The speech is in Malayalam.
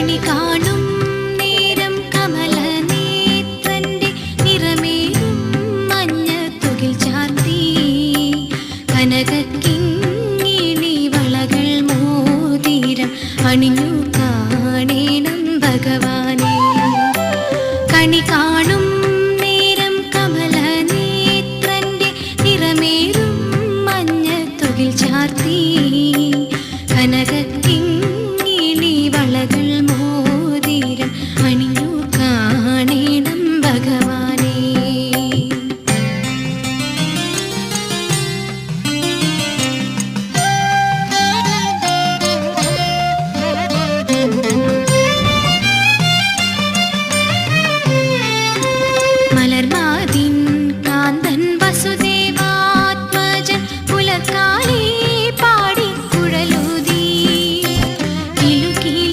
കണി കാണും നേരം കമലനേത്രന്റെ നിറമേറും മഞ്ഞത്തുകിൽ ചാർത്തി കനകക്കിങ്ങിണി വളകൾ മോതിരം അണിഞ്ഞു കാണേണം ഭഗവാനെ. കണി കാണും